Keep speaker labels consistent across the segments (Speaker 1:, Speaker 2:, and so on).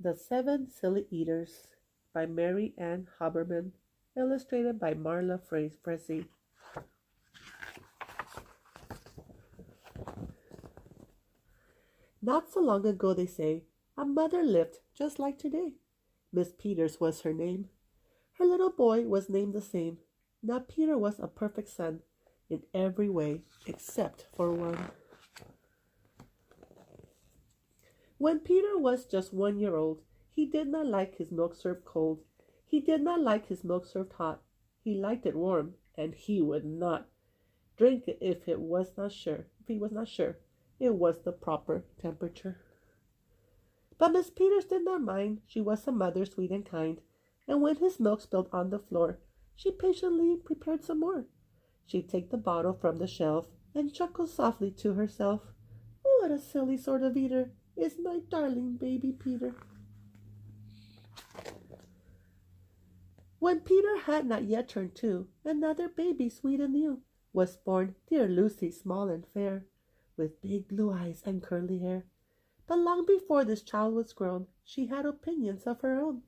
Speaker 1: The Seven Silly Eaters by Mary Ann Hoberman, illustrated by Marla Frazee. Not so long ago, they say, a mother lived just like today. Miss Peters was her name. Her little boy was named the same. Now Peter was a perfect son in every way except for one. When Peter was just 1 year old, he did not like his milk served cold. He did not like his milk served hot. He liked it warm, and he would not drink it if he was not sure it was the proper temperature. But Miss Peters did not mind. She was a mother sweet and kind, and when his milk spilled on the floor, she patiently prepared some more. She'd take the bottle from the shelf and chuckle softly to herself. What a silly sort of eater is my darling baby Peter. When Peter had not yet turned 2, another baby sweet and new was born, dear Lucy, small and fair, with big blue eyes and curly hair. But long before this child was grown, she had opinions of her own,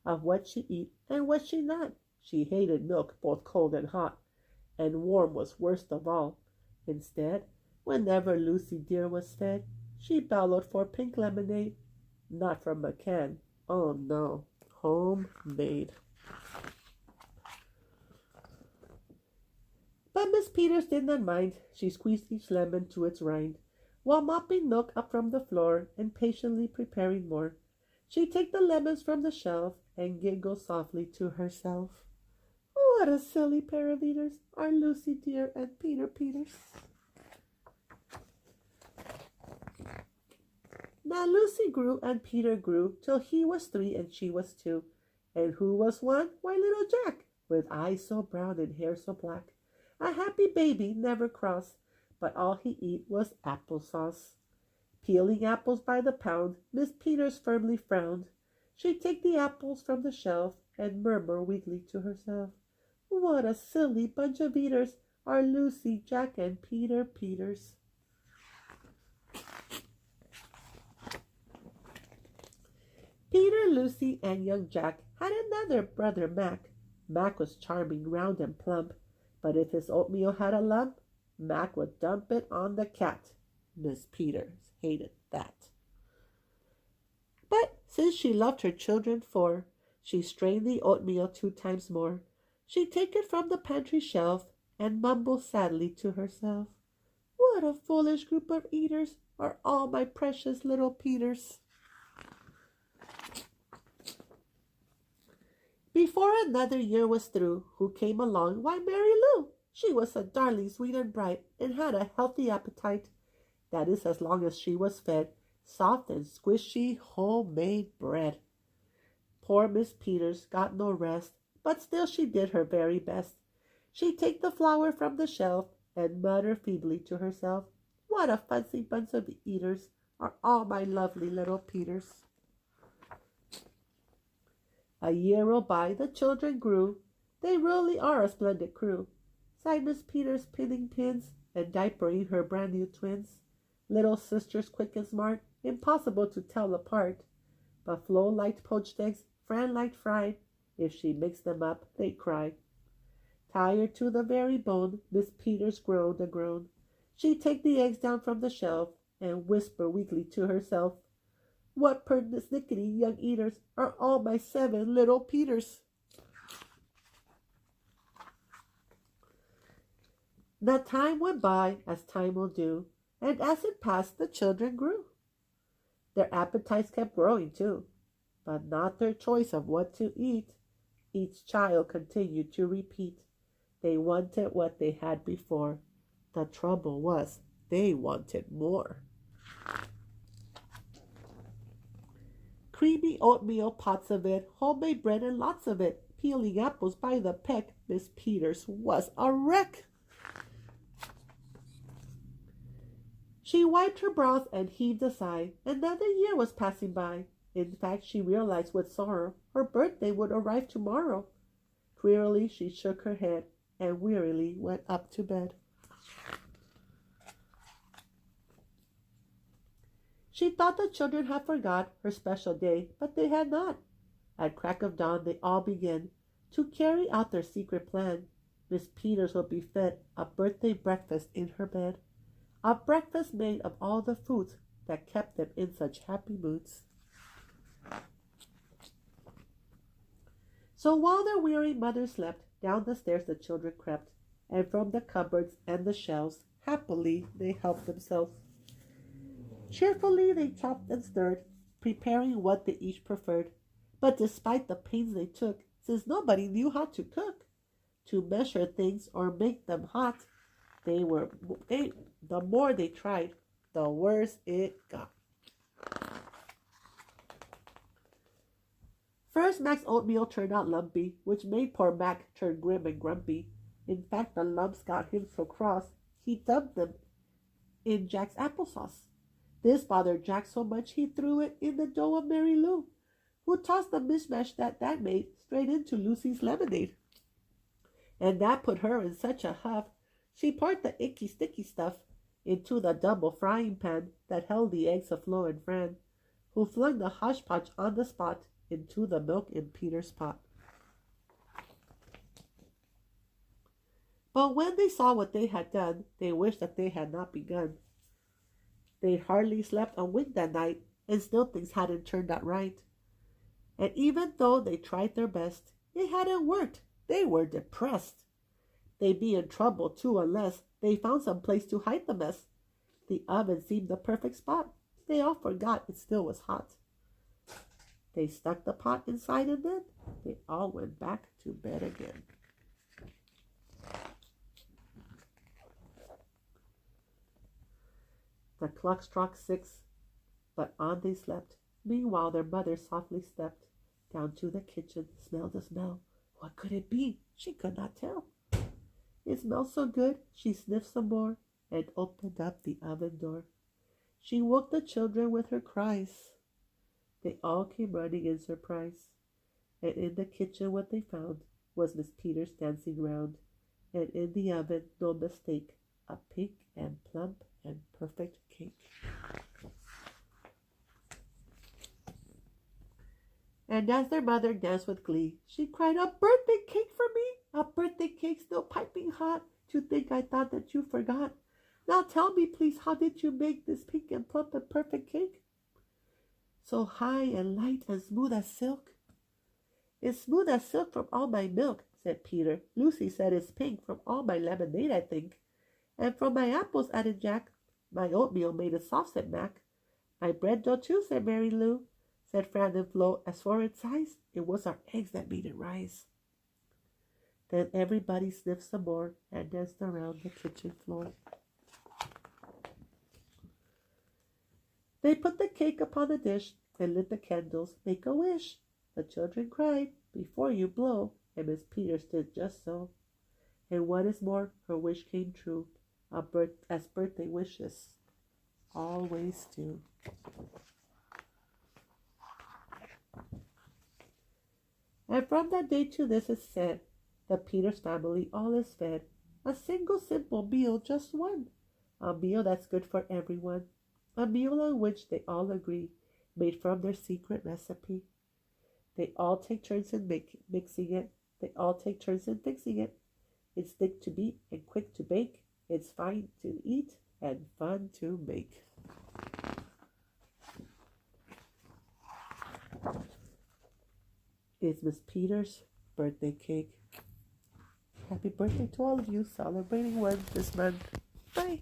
Speaker 1: of what she eat and what she not. She hated milk both cold and hot, and warm was worst of all. Instead, whenever Lucy dear was fed, she bellowed for pink lemonade, not from a can, oh no, homemade. But Miss Peters did not mind. She squeezed each lemon to its rind, while mopping milk up from the floor and patiently preparing more. She'd take the lemons from the shelf and giggle softly to herself. What a silly pair of eaters are Lucy dear and Peter Peters. Now Lucy grew and Peter grew till he was 3 and she was 2. And who was one? Why, little Jack, with eyes so brown and hair so black. A happy baby, never cross, but all he eat was applesauce. Peeling apples by the pound, Miss Peters firmly frowned. She'd take the apples from the shelf and murmur weakly to herself, what a silly bunch of eaters are Lucy, Jack, and Peter Peters. Peter, Lucy, and young Jack had another brother, Mac. Mac was charming, round, and plump, but if his oatmeal had a lump, Mac would dump it on the cat. Miss Peters hated that. But since she loved her children 4, she strained the oatmeal 2 times more. She'd take it from the pantry shelf and mumble sadly to herself, what a foolish group of eaters are all my precious little Peters. Before another year was through, who came along? Why, Mary Lou. She was a darling, sweet and bright, and had a healthy appetite. That is, as long as she was fed soft and squishy homemade bread. Poor Miss Peters got no rest, but still she did her very best. She'd take the flour from the shelf and mutter feebly to herself, what a fussy bunch of eaters are all my lovely little Peters. A year rolled by, the children grew. They really are a splendid crew, sighed Miss Peters, pinning pins and diapering her brand new twins. Little sisters quick and smart, impossible to tell apart. But Flo liked poached eggs, Fran liked fried. If she mixed them up, they'd cry. Tired to the very bone, Miss Peters groaned a groan. She'd take the eggs down from the shelf and whisper weakly to herself, what persnickety young eaters are all my 7 little Peters. The time went by, as time will do, and as it passed, the children grew. Their appetites kept growing too, but not their choice of what to eat. Each child continued to repeat. They wanted what they had before. The trouble was, they wanted more. Creamy oatmeal, pots of it, homemade bread and lots of it, peeling apples by the peck. Miss Peters was a wreck. She wiped her brows and heaved a sigh. Another year was passing by. In fact, she realized with sorrow her birthday would arrive tomorrow. Drearily she shook her head and wearily went up to bed. She thought the children had forgot her special day, but they had not. At crack of dawn they all began to carry out their secret plan. Miss Peters would be fed a birthday breakfast in her bed, a breakfast made of all the foods that kept them in such happy moods. So while their weary mother slept, down the stairs the children crept, and from the cupboards and the shelves happily they helped themselves. Cheerfully they chopped and stirred, preparing what they each preferred. But despite the pains they took, since nobody knew how to cook, to measure things or make them hot, the more they tried, the worse it got. First, Mac's oatmeal turned out lumpy, which made poor Mac turn grim and grumpy. In fact, the lumps got him so cross, he dumped them in Jack's applesauce. This bothered Jack so much he threw it in the dough of Mary Lou, who tossed the mishmash that made straight into Lucy's lemonade. And that put her in such a huff, she poured the icky sticky stuff into the double frying pan that held the eggs of Flo and Fran, who flung the hodgepodge on the spot into the milk in Peter's pot. But when they saw what they had done, they wished that they had not begun. They hardly slept a wink that night, and still things hadn't turned out right. And even though they tried their best, it hadn't worked. They were depressed. They'd be in trouble, too, unless they found some place to hide the mess. The oven seemed the perfect spot. They all forgot it still was hot. They stuck the pot inside, and then they all went back to bed again. The clock struck 6, but on they slept. Meanwhile, their mother softly stepped down to the kitchen, smelled the smell. What could it be? She could not tell. It smelled so good, she sniffed some more and opened up the oven door. She woke the children with her cries. They all came running in surprise, and in the kitchen what they found was Miss Peters dancing round, and in the oven, no mistake, a pink and plump and perfect cake. And as their mother danced with glee, she cried, "A birthday cake for me! A birthday cake still piping hot! To think I thought that you forgot! Now tell me, please, how did you make this pink and plump and perfect cake? So high and light and smooth as silk." "It's smooth as silk from all my milk," said Peter. "Lucy said it's pink from all my lemonade, I think." "And from my apples," added Jack. "My oatmeal made it soft," said Mac. "My bread dough too," said Mary Lou. Said Fran and Flo, "As for its size, it was our eggs that made it rise." Then everybody sniffed some more and danced around the kitchen floor. They put the cake upon the dish and lit the candles. "Make a wish," the children cried, "before you blow," and Miss Peters did just so. And what is more, her wish came true, as birthday wishes always do. And from that day to this is said, the Peters family all is fed. A single simple meal, just one. A meal that's good for everyone. A meal on which they all agree, made from their secret recipe. They all take turns in mixing it. They all take turns in fixing it. It's thick to beat and quick to bake. It's fine to eat and fun to make. It's Miss Peters' birthday cake. Happy birthday to all of you celebrating one this month. Bye.